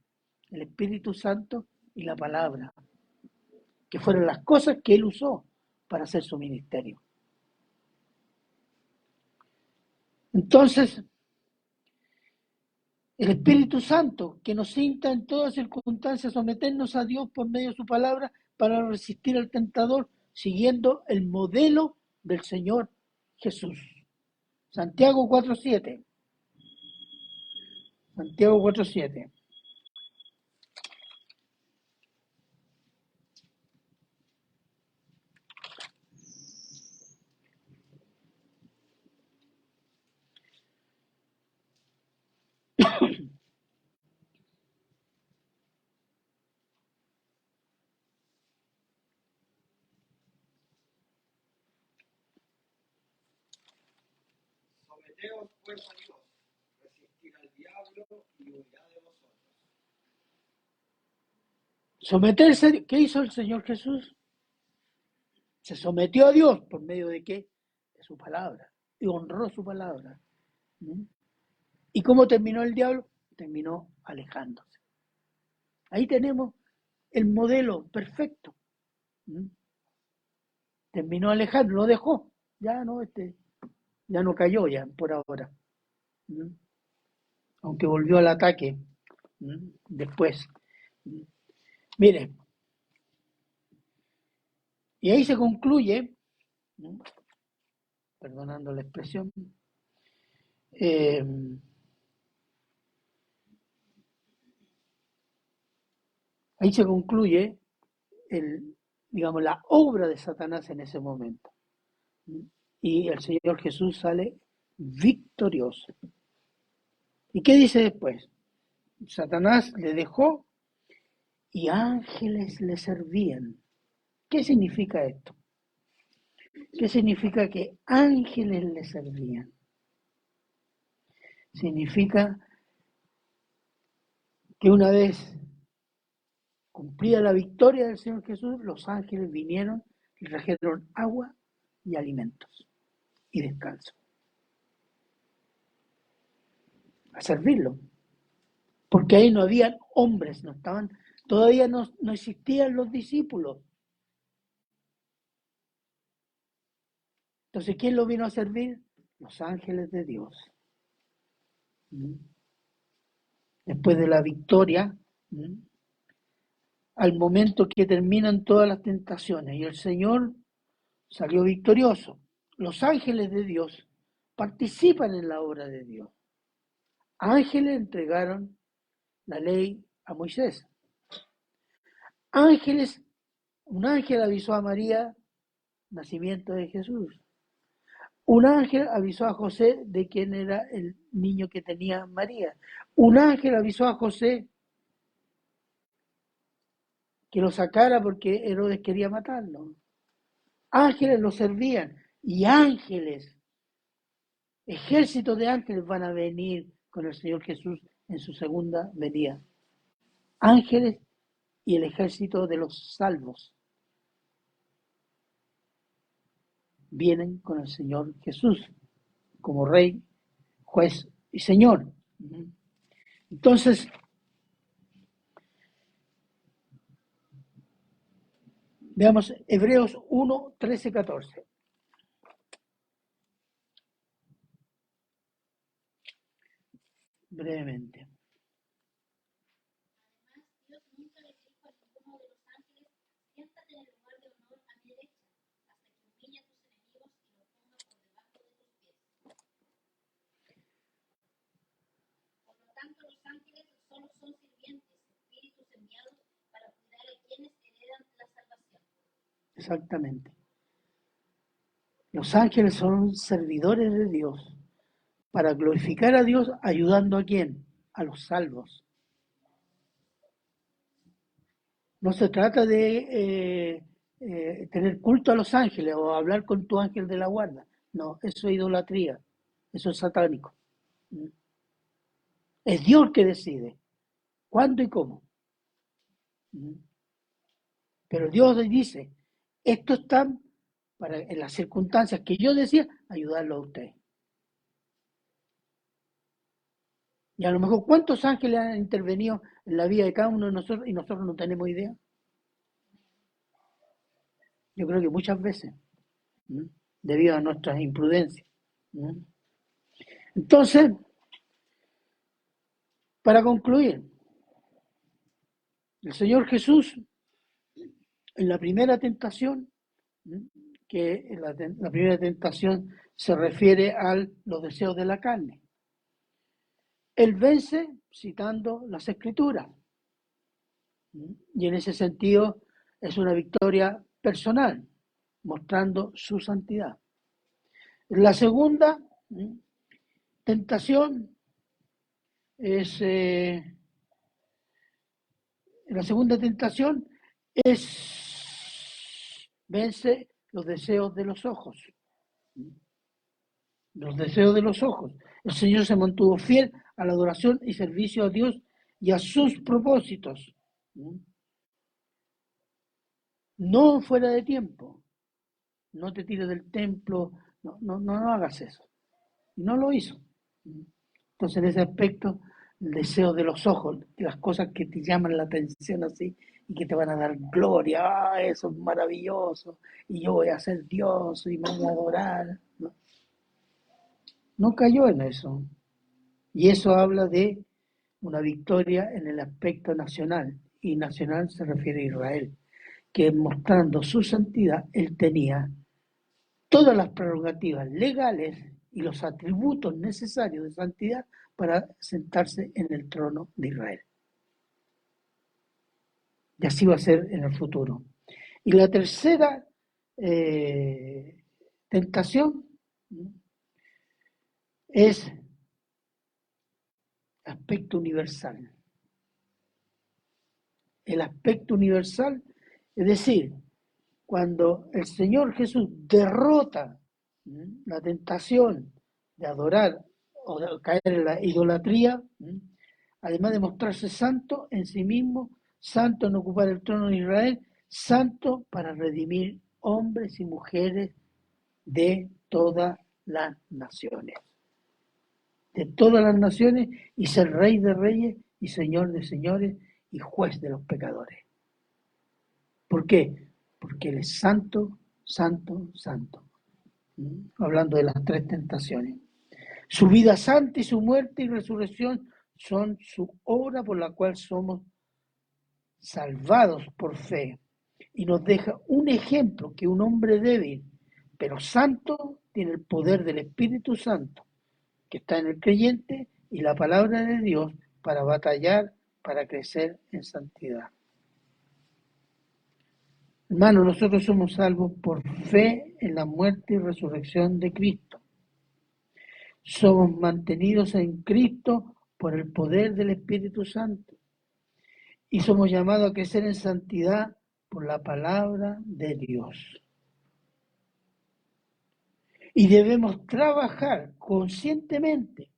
el Espíritu Santo y la palabra, que fueron las cosas que Él usó para hacer su ministerio. Entonces, el Espíritu Santo, que nos insta en todas circunstancias a someternos a Dios por medio de su palabra para resistir al tentador, siguiendo el modelo del Señor Jesús. Santiago 4:7. Santiago 4:7. Someteos pues a Dios, resistir al diablo y huirá de vosotros. Someterse, ¿qué hizo el Señor Jesús? Se sometió a Dios por medio de qué? De su palabra. Y honró su palabra. ¿Y cómo terminó el diablo? Terminó alejándose. Ahí tenemos el modelo perfecto. Terminó alejando, lo dejó. Ya no cayó ya por ahora. Aunque volvió al ataque después. Mire, y ahí se concluye, perdonando la expresión, ahí se concluye digamos, la obra de Satanás en ese momento. Y el Señor Jesús sale victorioso. ¿Y qué dice después? Satanás le dejó y ángeles le servían. ¿Qué significa esto? ¿Qué significa que ángeles le servían? Significa que una vez cumplida la victoria del Señor Jesús, los ángeles vinieron y trajeron agua y alimentos y descanso. A servirlo. Porque ahí no habían hombres, no estaban, todavía no existían los discípulos. Entonces, ¿quién lo vino a servir? Los ángeles de Dios. Después de la victoria, al momento que terminan todas las tentaciones y el Señor salió victorioso. Los ángeles de Dios participan en la obra de Dios. Ángeles entregaron la ley a Moisés. Un ángel avisó a María, nacimiento de Jesús. Un ángel avisó a José de quién era el niño que tenía María. Un ángel avisó a José que lo sacara porque Herodes quería matarlo. Ángeles lo servían y ángeles, ejércitos de ángeles van a venir con el Señor Jesús en su segunda venida. Ángeles y el ejército de los salvos vienen con el Señor Jesús como Rey, Juez y Señor. Entonces, veamos Hebreos 1, 13, 14. Brevemente. Además, Dios nunca le dijo a ninguno de los ángeles, siéntate en el lugar de honor a mi derecha, hasta que humille a tus enemigos y los ponga por debajo de tus pies. Por lo tanto, los ángeles solo son sirvientes, espíritus enviados para cuidar a quienes heredan la salvación. Exactamente. Los ángeles son servidores de Dios para glorificar a Dios, ayudando a quién? A los salvos. No se trata de tener culto a los ángeles o hablar con tu ángel de la guarda. No, eso es idolatría, eso es satánico. Es Dios que decide cuándo y cómo. Pero Dios dice, esto está para en las circunstancias que yo decía, ayudarlo a usted. Y a lo mejor, ¿cuántos ángeles han intervenido en la vida de cada uno de nosotros y nosotros no tenemos idea? Yo creo que muchas veces, debido a nuestras imprudencias. Entonces, para concluir, el Señor Jesús, en la primera tentación, que la primera tentación se refiere a los deseos de la carne. Él vence citando las Escrituras. Y en ese sentido es una victoria personal, mostrando su santidad. La segunda tentación es vence los deseos de los ojos. Los deseos de los ojos. El Señor se mantuvo fiel a la adoración y servicio a Dios y a sus propósitos. No fuera de tiempo. No te tires del templo. No hagas eso. Y no lo hizo. Entonces, en ese aspecto, el deseo de los ojos, las cosas que te llaman la atención así y que te van a dar gloria, eso es maravilloso, y yo voy a ser Dios y me voy a adorar. No cayó en eso. Y eso habla de una victoria en el aspecto nacional, y nacional se refiere a Israel, que mostrando su santidad, él tenía todas las prerrogativas legales y los atributos necesarios de santidad para sentarse en el trono de Israel. Y así va a ser en el futuro. Y la tercera tentación es aspecto universal. el aspecto universal, es decir, cuando el Señor Jesús derrota la tentación de adorar o de caer en la idolatría, además de mostrarse santo en sí mismo, santo en ocupar el trono de Israel, santo para redimir hombres y mujeres de todas las naciones. De todas las naciones, y ser Rey de reyes y Señor de señores y juez de los pecadores. ¿Por qué? Porque Él es santo, santo, santo. Hablando de las tres tentaciones. Su vida santa y su muerte y resurrección son su obra por la cual somos salvados por fe. Y nos deja un ejemplo que un hombre débil, pero santo, tiene el poder del Espíritu Santo, que está en el creyente, y la palabra de Dios para batallar, para crecer en santidad. Hermanos, nosotros somos salvos por fe en la muerte y resurrección de Cristo. Somos mantenidos en Cristo por el poder del Espíritu Santo. Y somos llamados a crecer en santidad por la palabra de Dios. Y debemos trabajar conscientemente.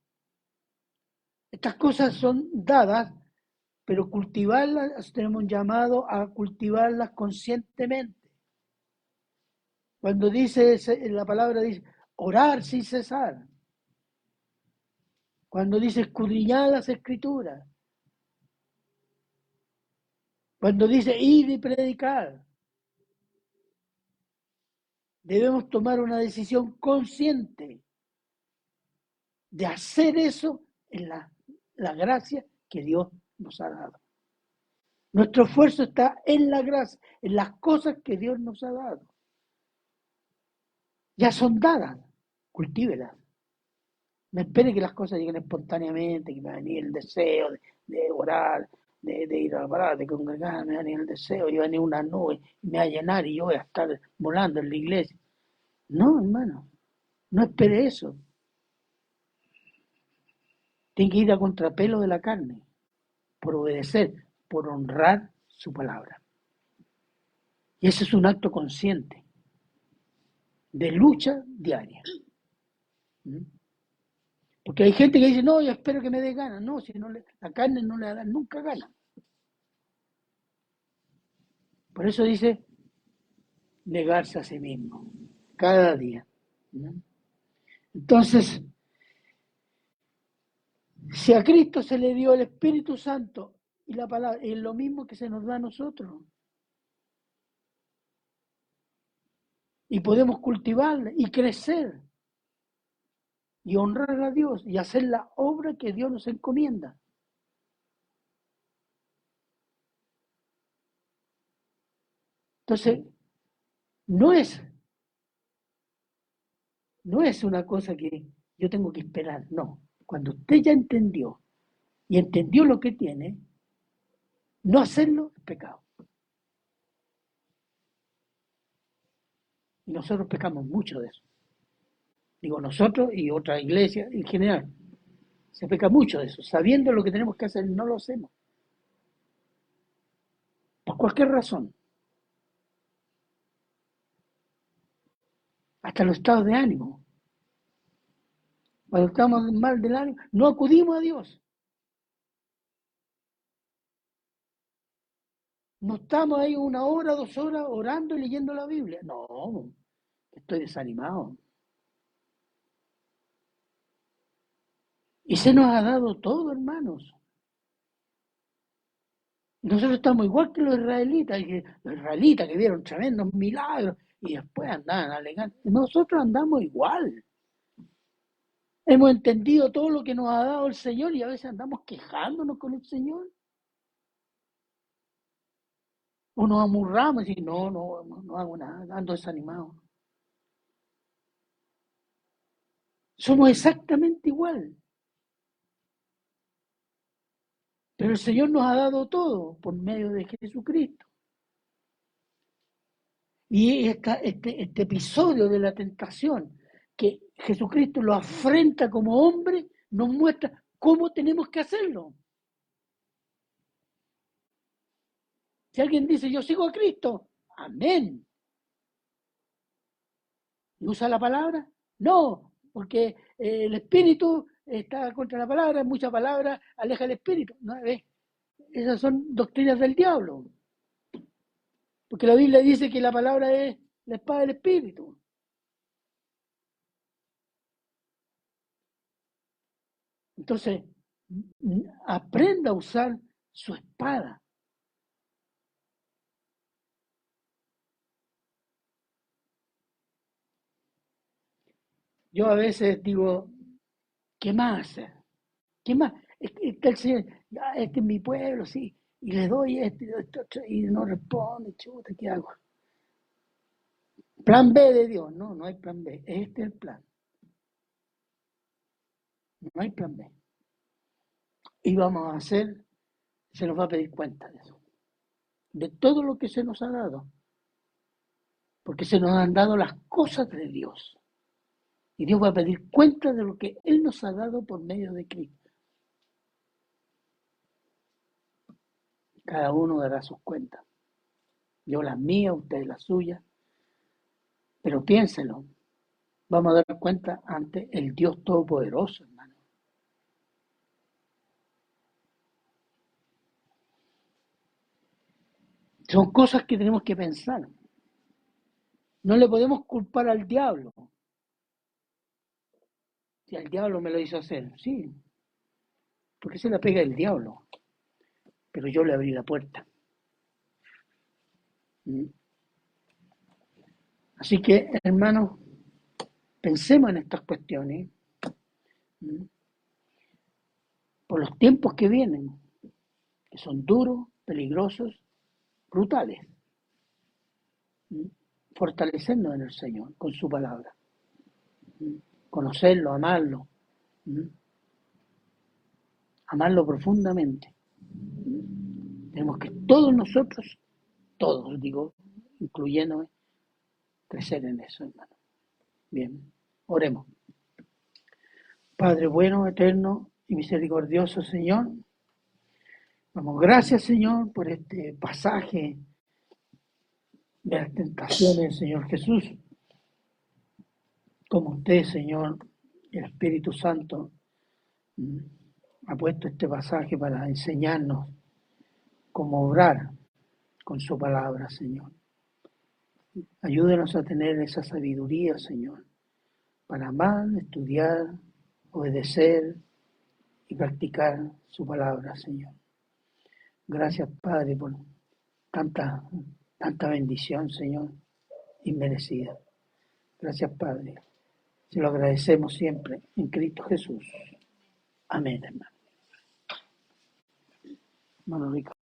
Estas cosas son dadas, pero cultivarlas, tenemos un llamado a cultivarlas conscientemente. Cuando dice, la palabra dice, orar sin cesar. Cuando dice escudriñar las Escrituras. Cuando dice ir y predicar. Debemos tomar una decisión consciente de hacer eso en la gracia que Dios nos ha dado. Nuestro esfuerzo está en la gracia, en las cosas que Dios nos ha dado. Ya son dadas, cultívelas. No espere que las cosas lleguen espontáneamente, que me va a venir el deseo de orar, de ir a la palabra, de congregar, me va a venir el deseo, y va a venir una nube, y me va a llenar y yo voy a estar volando en la iglesia. No, hermano, no espere eso. Tiene que ir a contrapelo de la carne, por obedecer, por honrar su palabra. Y ese es un acto consciente, de lucha diaria. Porque hay gente que dice, no, yo espero que me dé ganas. No, si no la carne no le da nunca ganas. Por eso dice, negarse a sí mismo, cada día. Entonces, si a Cristo se le dio el Espíritu Santo y la palabra, es lo mismo que se nos da a nosotros. Y podemos cultivarla y crecer y honrar a Dios y hacer la obra que Dios nos encomienda. Entonces, no es una cosa que yo tengo que esperar, no. Cuando usted ya entendió y entendió lo que tiene, no hacerlo es pecado. Y nosotros pecamos mucho de eso. Digo nosotros y otra iglesia en general. Se peca mucho de eso. Sabiendo lo que tenemos que hacer, no lo hacemos. Por cualquier razón. Hasta los estados de ánimo. Cuando estamos mal del ánimo, no acudimos a Dios. No estamos ahí 1 hora, 2 horas orando y leyendo la Biblia. No, estoy desanimado. Y se nos ha dado todo, hermanos. Nosotros estamos igual que los israelitas que vieron tremendos milagros y después andaban alegando. Nosotros andamos igual. Hemos entendido todo lo que nos ha dado el Señor y a veces andamos quejándonos con el Señor. O nos amurramos y decimos, no hago nada, ando desanimado. Somos exactamente igual. Pero el Señor nos ha dado todo por medio de Jesucristo. Y este episodio de la tentación, que Jesucristo lo afrenta como hombre, nos muestra cómo tenemos que hacerlo. Si alguien dice, yo sigo a Cristo, amén. ¿Y usa la palabra? No, porque el espíritu está contra la palabra, mucha palabra aleja el espíritu. ¿No? Esas son doctrinas del diablo. Porque la Biblia dice que la palabra es la espada del espíritu. Entonces, aprenda a usar su espada. Yo a veces digo, ¿qué más hacer? ¿Qué más? Está el Señor, ya, este es mi pueblo, sí, y le doy y no responde, chuta, ¿qué hago? Plan B de Dios, no, no hay plan B, este es el plan, no hay plan B. Y vamos a hacer, se nos va a pedir cuenta de eso, de todo lo que se nos ha dado, porque se nos han dado las cosas de Dios. Y Dios va a pedir cuenta de lo que Él nos ha dado por medio de Cristo. Cada uno dará sus cuentas. Yo las mías, ustedes las suyas. Pero piénselo, vamos a dar cuenta ante el Dios Todopoderoso, hermano. Son cosas que tenemos que pensar. No le podemos culpar al diablo. Si al diablo me lo hizo hacer, sí. Porque se la pega el diablo. Pero yo le abrí la puerta. Así que, hermanos, pensemos en estas cuestiones. Por los tiempos que vienen, que son duros, peligrosos, brutales. Fortalecernos en el Señor con su palabra. Conocerlo, amarlo. Amarlo profundamente. Tenemos que todos nosotros, todos digo, incluyéndome, crecer en eso, hermano. Bien, oremos. Padre bueno, eterno y misericordioso Señor, damos gracias, Señor, por este pasaje de las tentaciones, Señor Jesús. Como usted, Señor, el Espíritu Santo, ha puesto este pasaje para enseñarnos cómo obrar con su palabra, Señor. Ayúdenos a tener esa sabiduría, Señor, para amar, estudiar, obedecer y practicar su palabra, Señor. Gracias, Padre, por tanta bendición, Señor, inmerecida. Gracias, Padre. Se lo agradecemos siempre en Cristo Jesús. Amén, hermano. Hermano Ricardo.